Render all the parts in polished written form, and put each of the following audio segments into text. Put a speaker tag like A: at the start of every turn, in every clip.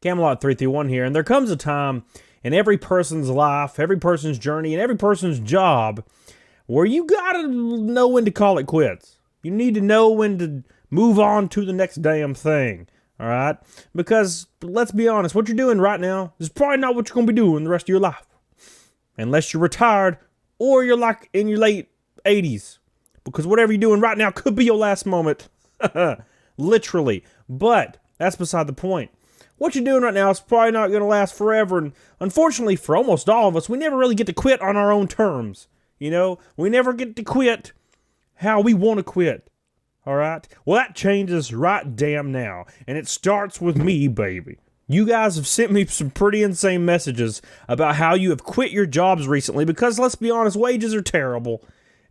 A: Camelot 331 here, and there comes a time in every person's life, every person's journey, and every person's job where you gotta know when to call it quits. You need to know when to move on to the next damn thing, all right? Because, let's be honest, what you're doing right now is probably not what you're gonna be doing the rest of your life. Unless you're retired or you're like in your late 80s. Because whatever you're doing right now could be your last moment. Literally. But that's beside the point. What you're doing right now is probably not going to last forever. And unfortunately, for almost all of us, we never really get to quit on our own terms. You know, we never get to quit how we want to quit. All right? Well, that changes right damn now. And it starts with me, baby. You guys have sent me some pretty insane messages about how you have quit your jobs recently because, let's be honest, wages are terrible.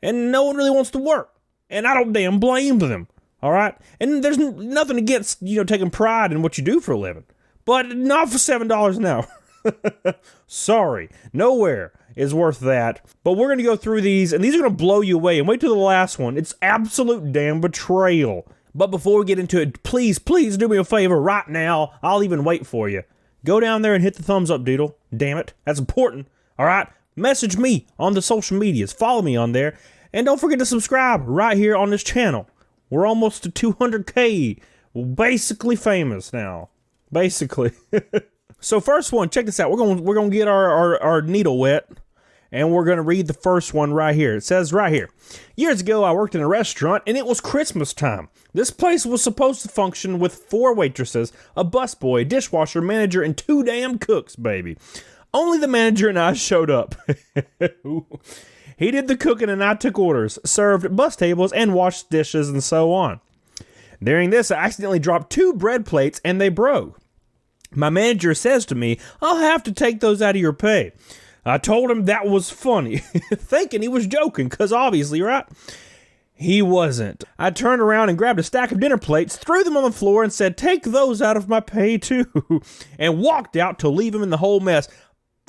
A: And no one really wants to work. And I don't damn blame them. All right? And there's nothing against, taking pride in what you do for a living. But not for $7 an hour. Sorry. Nowhere is worth that. But we're going to go through these, and these are going to blow you away. And wait till the last one. It's absolute damn betrayal. But before we get into it, please do me a favor right now. I'll even wait for you. Go down there and hit the thumbs up doodle. Damn it. That's important. All right? Message me on the social medias. Follow me on there. And don't forget to subscribe right here on this channel. We're almost to 200K. We're basically famous now. Basically. So first one, check this out. We're gonna get our needle wet, and we're gonna read the first one right here. It says right here, years ago I worked in a restaurant and it was Christmas time. This place was supposed to function with 4 waitresses, a busboy, dishwasher, manager, and 2 damn cooks, baby. Only the manager and I showed up. He did the cooking and I took orders, served bus tables, and washed dishes and so on. During this, I accidentally dropped 2 bread plates and they broke. My manager says to me, I'll have to take those out of your pay. I told him that was funny, thinking he was joking, because obviously, right? He wasn't. I turned around and grabbed a stack of dinner plates, threw them on the floor, and said, take those out of my pay too, and walked out to leave him in the whole mess.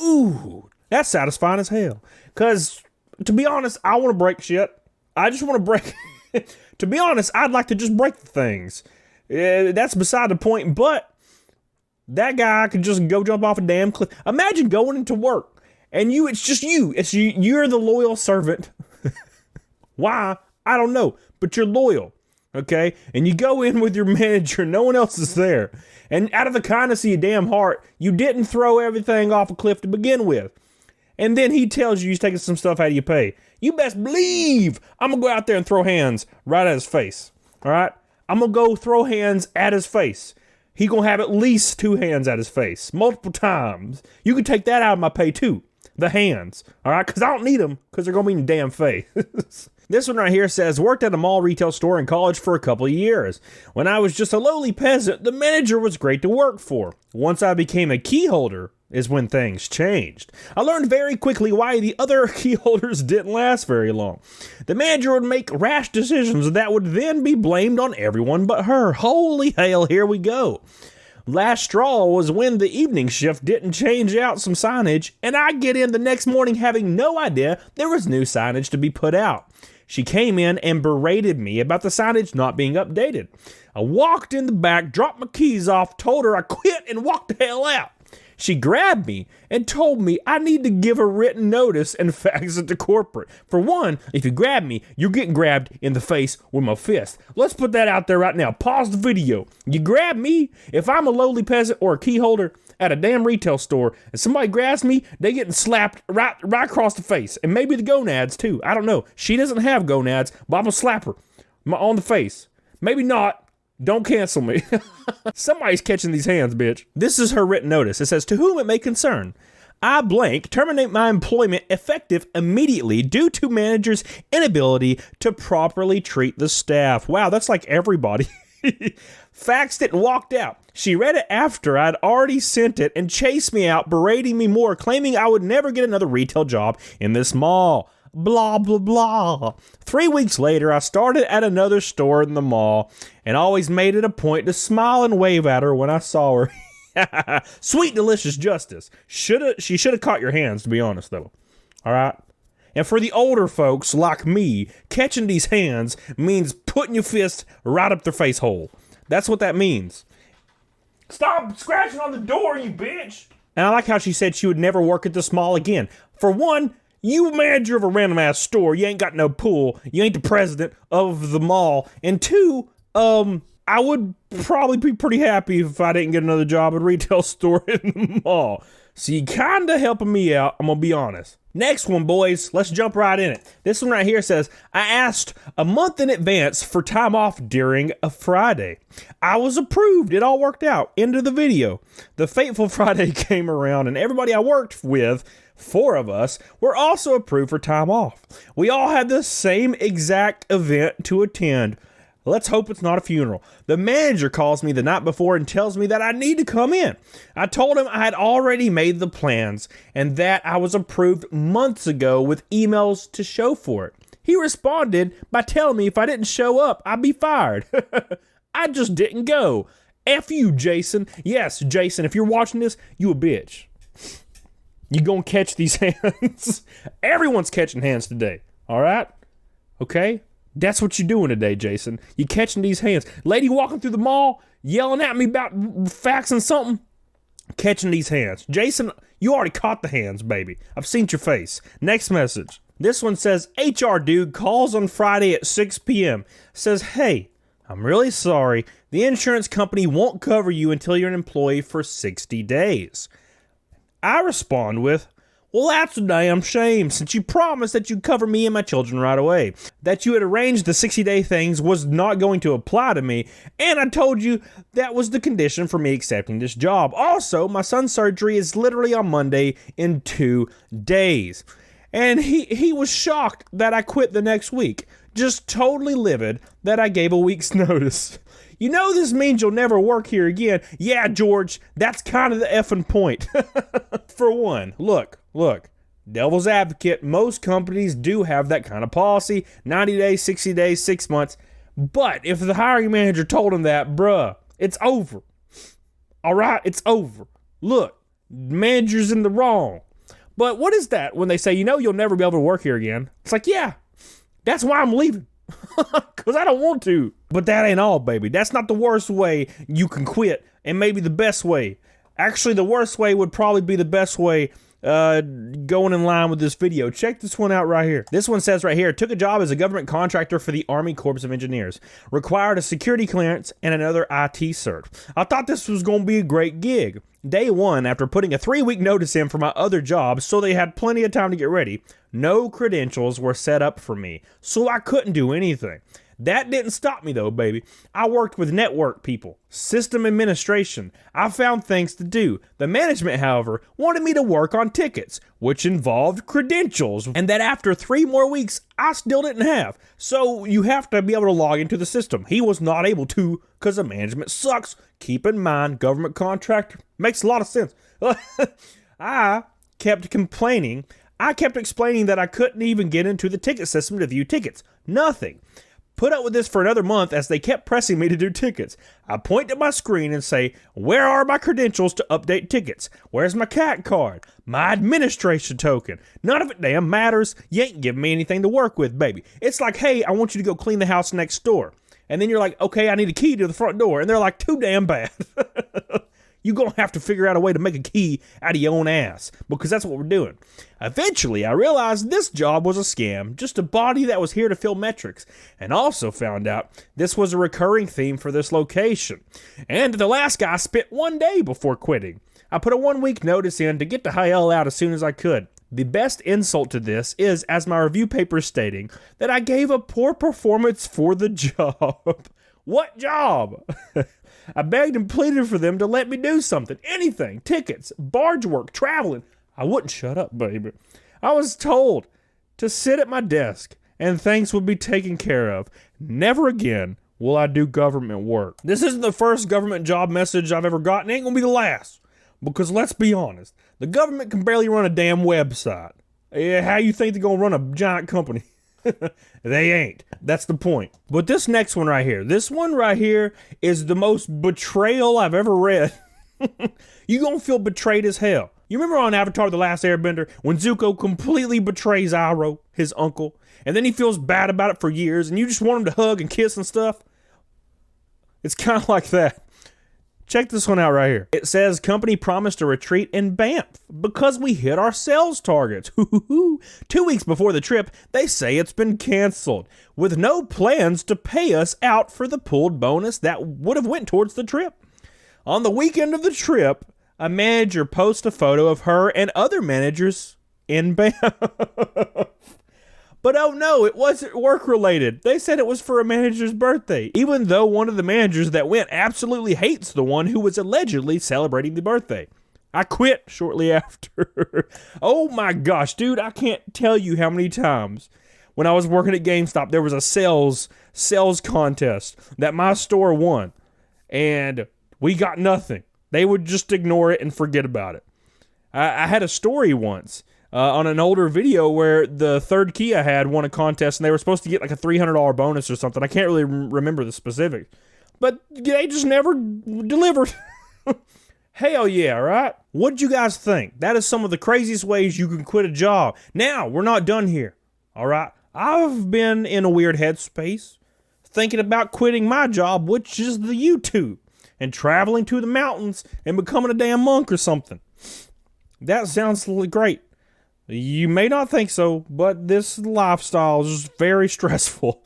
A: Ooh, that's satisfying as hell. Because, to be honest, I want to break shit. I just want to break... To be honest, I'd like to just break the things. That's beside the point, but that guy could just go jump off a damn cliff. Imagine going into work, and it's just you. You're the loyal servant. Why? I don't know, but you're loyal, okay? And you go in with your manager, no one else is there. And out of the kindness of your damn heart, you didn't throw everything off a cliff to begin with. And then he tells you he's taking some stuff out of your pay. You best believe I'm going to go out there and throw hands right at his face. All right? I'm going to go throw hands at his face. He going to have at least 2 hands at his face. Multiple times. You can take that out of my pay too. The hands. All right? Because I don't need them because they're going to be in your damn face. This one right here says, worked at a mall retail store in college for a couple of years. When I was just a lowly peasant, the manager was great to work for. Once I became a key holder is when things changed. I learned very quickly why the other key holders didn't last very long. The manager would make rash decisions that would then be blamed on everyone but her. Holy hell, here we go. Last straw was when the evening shift didn't change out some signage, and I get in the next morning having no idea there was new signage to be put out. She came in and berated me about the signage not being updated. I walked in the back, dropped my keys off, told her I quit, and walked the hell out. She grabbed me and told me I need to give a written notice and fax it to corporate. For one, if you grab me, you're getting grabbed in the face with my fist. Let's put that out there right now. Pause the video. You grab me, if I'm a lowly peasant or a key holder at a damn retail store, and somebody grabs me, they getting slapped right across the face. And maybe the gonads too. I don't know. She doesn't have gonads, but I'm gonna slap her on the face. Maybe not. Don't cancel me. Somebody's catching these hands, bitch. This is her written notice. It says, to whom it may concern, I blank terminate my employment effective immediately due to manager's inability to properly treat the staff. Wow, that's like everybody. Faxed it and walked out. She read it after I'd already sent it and chased me out, berating me more, claiming I would never get another retail job in this mall. Blah, blah, blah. 3 weeks later, I started at another store in the mall and always made it a point to smile and wave at her when I saw her. Sweet, delicious justice. She should have caught your hands, to be honest, though. All right? And for the older folks like me, catching these hands means putting your fist right up their face hole. That's what that means. Stop scratching on the door, you bitch. And I like how she said she would never work at this mall again. For one, you manager of a random ass store. You ain't got no pool. You ain't the president of the mall. And two, I would probably be pretty happy if I didn't get another job at a retail store in the mall. So you kinda helping me out, I'm gonna be honest. Next one, boys, let's jump right in it. This one right here says, I asked a month in advance for time off during a Friday. I was approved, it all worked out. End of the video. The fateful Friday came around and everybody I worked with, 4 of us, were also approved for time off. We all had the same exact event to attend. Let's hope it's not a funeral. The manager calls me the night before and tells me that I need to come in. I told him I had already made the plans and that I was approved months ago with emails to show for it. He responded by telling me if I didn't show up, I'd be fired. I just didn't go. F you, Jason. Yes, Jason, if you're watching this, you a bitch. You gonna catch these hands. Everyone's catching hands today, all right? Okay? That's what you're doing today, Jason. You catching these hands. Lady walking through the mall, yelling at me about faxing something. Catching these hands. Jason, you already caught the hands, baby. I've seen your face. Next message. This one says, HR dude calls on Friday at 6 p.m. Says, hey, I'm really sorry. The insurance company won't cover you until you're an employee for 60 days. I respond with, well, that's a damn shame, since you promised that you'd cover me and my children right away. That you had arranged the 60-day things was not going to apply to me, and I told you that was the condition for me accepting this job. Also, my son's surgery is literally on Monday in 2 days. And he was shocked that I quit the next week. Just totally livid that I gave a week's notice. You know this means you'll never work here again. Yeah, George, that's kind of the effing point. For one, look, devil's advocate, most companies do have that kind of policy, 90 days, 60 days, 6 months. But if the hiring manager told him that, bruh, it's over. All right, it's over. Look, manager's in the wrong. But what is that when they say, you know, you'll never be able to work here again? It's like, yeah, that's why I'm leaving. Because I don't want to. But that ain't all, baby. That's not the worst way you can quit, and maybe the best way. Actually, the worst way would probably be the best way going in line with this video. Check this one out right here. This one says right here, took a job as a government contractor for the Army Corps of Engineers. Required a security clearance and another IT cert. I thought this was going to be a great gig. Day one, after putting a 3-week notice in for my other job so they had plenty of time to get ready, no credentials were set up for me, so I couldn't do anything. That didn't stop me though, baby. I worked with network people, system administration. I found things to do. The management, however, wanted me to work on tickets, which involved credentials, and that after 3 more weeks, I still didn't have. So you have to be able to log into the system. He was not able to because the management sucks. Keep in mind, government contractor makes a lot of sense. I kept explaining that I couldn't even get into the ticket system to view tickets. Nothing. Put up with this for another month as they kept pressing me to do tickets. I point at my screen and say, where are my credentials to update tickets? Where's my CAT card? My administration token? None of it damn matters. You ain't giving me anything to work with, baby. It's like, hey, I want you to go clean the house next door. And then you're like, okay, I need a key to the front door. And they're like, too damn bad. You're going to have to figure out a way to make a key out of your own ass, because that's what we're doing. Eventually, I realized this job was a scam, just a body that was here to fill metrics, and also found out this was a recurring theme for this location, and the last guy spent 1 day before quitting. I put a 1-week notice in to get the hell out as soon as I could. The best insult to this is, as my review paper is stating, that I gave a poor performance for the job. What job? I begged and pleaded for them to let me do something, anything, tickets, barge work, traveling. I wouldn't shut up, baby. I was told to sit at my desk and things would be taken care of. Never again will I do government work. This isn't the first government job message I've ever gotten. It ain't gonna be the last. Because let's be honest, the government can barely run a damn website. How you think they're gonna run a giant company? They ain't. That's the point. But this next one right here, is the most betrayal I've ever read. You gonna feel betrayed as hell. You remember on Avatar: The Last Airbender when Zuko completely betrays Iroh, his uncle, and then he feels bad about it for years, and you just want him to hug and kiss and stuff? It's kind of like that. Check this one out right here. It says company promised a retreat in Banff because we hit our sales targets. 2 weeks before the trip, they say it's been canceled with no plans to pay us out for the pooled bonus that would have went towards the trip. On the weekend of the trip, a manager posts a photo of her and other managers in Banff. But oh no, it wasn't work-related. They said it was for a manager's birthday, even though one of the managers that went absolutely hates the one who was allegedly celebrating the birthday. I quit shortly after. Oh my gosh, dude, I can't tell you how many times when I was working at GameStop, there was a sales contest that my store won, and we got nothing. They would just ignore it and forget about it. I had a story once. On an older video where the third key I had won a contest and they were supposed to get like a $300 bonus or something. I can't really remember the specifics, but they just never delivered. Hell yeah, right? What'd you guys think? That is some of the craziest ways you can quit a job. Now, we're not done here, all right? I've been in a weird headspace thinking about quitting my job, which is the YouTube, and traveling to the mountains and becoming a damn monk or something. That sounds great. You may not think so, but this lifestyle is very stressful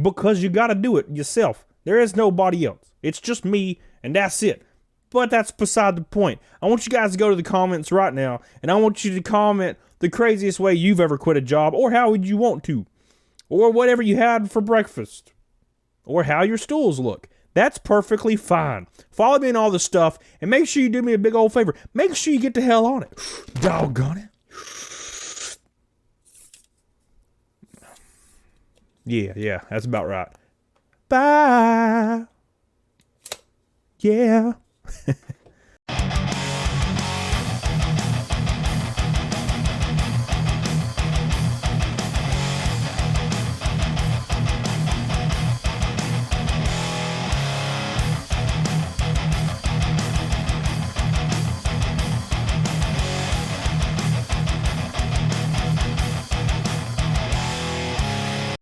A: because you got to do it yourself. There is nobody else. It's just me, and that's it. But that's beside the point. I want you guys to go to the comments right now, and I want you to comment the craziest way you've ever quit a job, or how would you want to, or whatever you had for breakfast, or how your stools look. That's perfectly fine. Follow me in all this stuff, and make sure you do me a big old favor. Make sure you get the hell on it. Doggone it. Yeah, that's about right. Bye. Yeah.